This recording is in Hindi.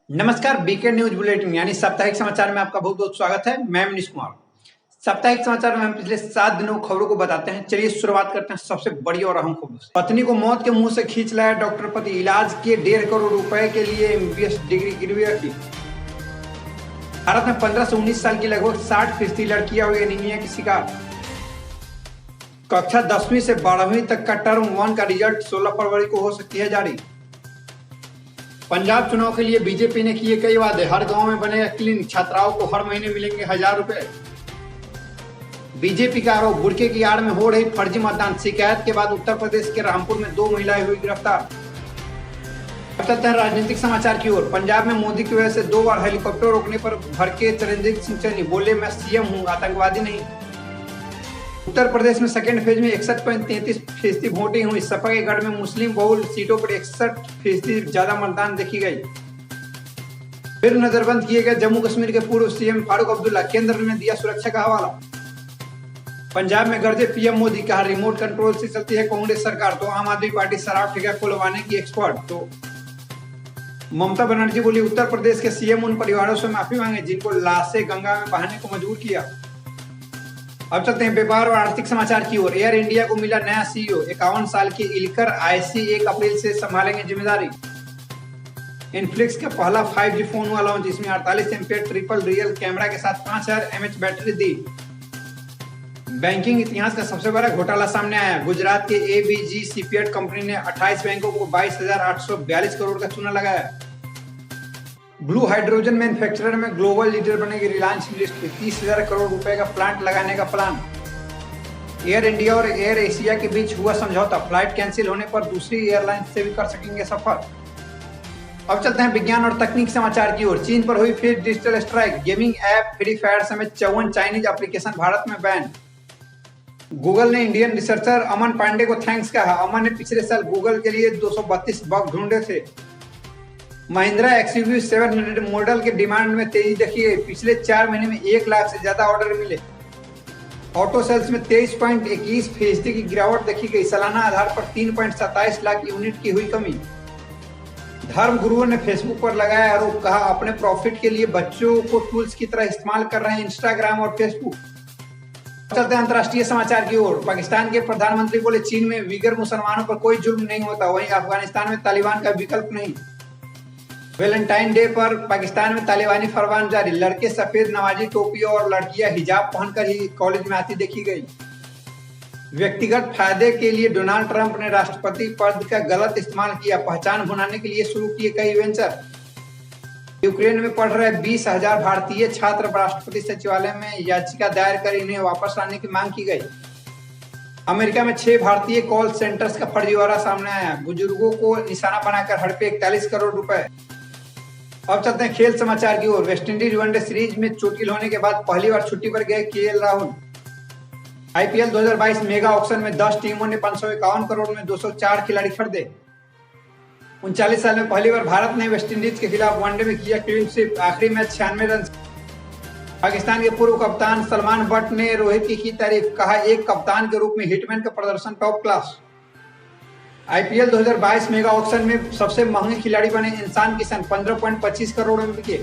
नमस्कार, बीके न्यूज बुलेटिन यानी साप्ताहिक समाचार में आपका बहुत बहुत स्वागत है। मैं मनीष कुमार। साप्ताहिक समाचार में हम पिछले 7 दिनों की खबरों को बताते हैं। चलिए शुरुआत करते हैं सबसे बड़ी और अहम खबरों से। पत्नी को मौत के मुंह से खींच लाया डॉक्टर पति, इलाज के 1.5 करोड़ रुपए के लिए एमबीबीएस डिग्री गिरवी रखी। भारत में 15 से 19 साल की लगभग 60% लड़कियां हुई एनीमिया की शिकार। कक्षा 10वीं से 12वीं तक का टर्म 1 का रिजल्ट 16 फरवरी को हो सकती है जारी। पंजाब चुनाव के लिए बीजेपी ने किए कई वादे, हर गांव में बनेगा क्लिनिक, छात्राओं को हर महीने मिलेंगे 1000 रुपए। बीजेपी का आरोप, बुरके की आड़ में हो रही फर्जी मतदान, शिकायत के बाद उत्तर प्रदेश के रामपुर में 2 महिलाएं हुई गिरफ्तार। अब चलते हैं राजनीतिक समाचार की ओर। पंजाब में मोदी की वजह से 2 बार हेलीकॉप्टर रोकने पर भड़के चरणजीत सिंह चन्नी, बोले मैं सीएम हूं, आतंकवादी नहीं। उत्तर प्रदेश में सेकेंड फेज में 61.33% वोटिंग हुई। सपा के गढ़ में मुस्लिम बहुल सीटों पर 61% ज्यादा मतदान देखी गई। फिर नजरबंद किए गए जम्मू कश्मीर के पूर्व सीएम फारूक अब्दुल्ला, केंद्र ने दिया सुरक्षा का हवाला। पंजाब में गरजे पीएम मोदी, कहा रिमोट कंट्रोल से चलती है कांग्रेस सरकार, तो आम आदमी पार्टी शराब ठेका खुलवाने की एक्सपर्ट। तो ममता बनर्जी बोली उत्तर प्रदेश के सीएम उन परिवारों से माफी मांगे जिनको लाशें गंगा में बहाने को मजबूर किया। अब चलते हैं व्यापार और आर्थिक समाचार की ओर। एयर इंडिया को मिला नया सीईओ, 51 साल के इलकर आईसी 1 अप्रैल से संभालेंगे जिम्मेदारी। इनफ्लिक्स का पहला 5G फोन हुआ लॉन्च, इसमें 48 एम्पियर ट्रिपल रियल कैमरा के साथ 5000 mAh बैटरी दी। बैंकिंग इतिहास का सबसे बड़ा घोटाला सामने आया। गुजरात के एबीजी सीपीएट कंपनी ने 28 बैंकों को 22,842 करोड़ का चूना लगाया। ब्लू हाइड्रोजन मैन्युफैक्चरर में ग्लोबल लीडर बनेगी रिलायंस इंडस्ट्री, 30,000 करोड़ रुपए का प्लांट लगाने का प्लान। एयर इंडिया और एयर एशिया के बीच हुआ समझौता, फ्लाइट कैंसिल होने पर दूसरी एयरलाइन से भी कर सकेंगे सफर। अब चलते हैं विज्ञान और तकनीक समाचार की ओर। चीन पर हुई फिर digital strike, gaming app free fire समेत 54 चाइनीज एप्लीकेशन भारत में बैन। गूगल ने इंडियन रिसर्चर अमन पांडे को थैंक्स कहा। अमन ने पिछले साल गूगल के लिए 232 बग ढूंढे थे। महिंद्रा XUV 700 मॉडल के डिमांड में तेजी देखी गई। पिछले 4 महीने में 1 लाख से ज्यादा ऑर्डर मिले। ऑटो सेल्स में 23.21% की गिरावट देखी गई। सालाना आधार पर 3.27 लाख यूनिट की हुई कमी। धर्म गुरुओं ने फेसबुक पर लगाया आरोप, कहा अपने प्रॉफिट के लिए बच्चों को टूल्स की तरह इस्तेमाल कर रहे हैं इंस्टाग्राम और फेसबुक। चलते हैं अंतर्राष्ट्रीय समाचार की ओर। पाकिस्तान के प्रधानमंत्री बोले चीन में विगर मुसलमानों पर कोई जुल्म नहीं होता, वहीं अफगानिस्तान में तालिबान का विकल्प नहीं। वैलेंटाइन डे पर पाकिस्तान में तालिबानी फरमान जारी, लड़के सफेद नमाजी टोपी और लड़कियां हिजाब पहनकर ही कॉलेज में आती देखी गई। व्यक्तिगत फायदे के लिए डोनाल्ड ट्रंप ने राष्ट्रपति पद का गलत इस्तेमाल किया, पहचान भुनाने के लिए शुरू किए कई वेंचर। यूक्रेन में पढ़ रहे 20,000 भारतीय छात्र राष्ट्रपति सचिवालय में याचिका दायर कर इन्हें वापस लाने की मांग की गई। अमेरिका में 6 भारतीय कॉल सेंटर्स का फर्जीवाड़ा सामने आया, बुजुर्गों को निशाना बनाकर हड़पे 41 करोड़ रुपए। अब चलते हैं खेल समाचार की ओर। वेस्टइंडीज वनडे सीरीज में चोटिल होने के बाद पहली बार छुट्टी पर गए KL Rahul. IPL 2022 mega auction में 10 टीमों ने 551 करोड़ में 204 खिलाड़ी खरीदे। 39 साल में पहली बार भारत ने वेस्टइंडीज के खिलाफ वनडे में किया क्लीन स्वीप, आखिरी मैच 96 रन। पाकिस्तान के पूर्व कप्तान सलमान बट ने रोहित की तारीफ, कहा एक कप्तान के रूप में हिटमैन का प्रदर्शन top class. IPL 2022 mega auction में सबसे महंगे खिलाड़ी बने इंसान किशन, 15.25 करोड़ में बिके।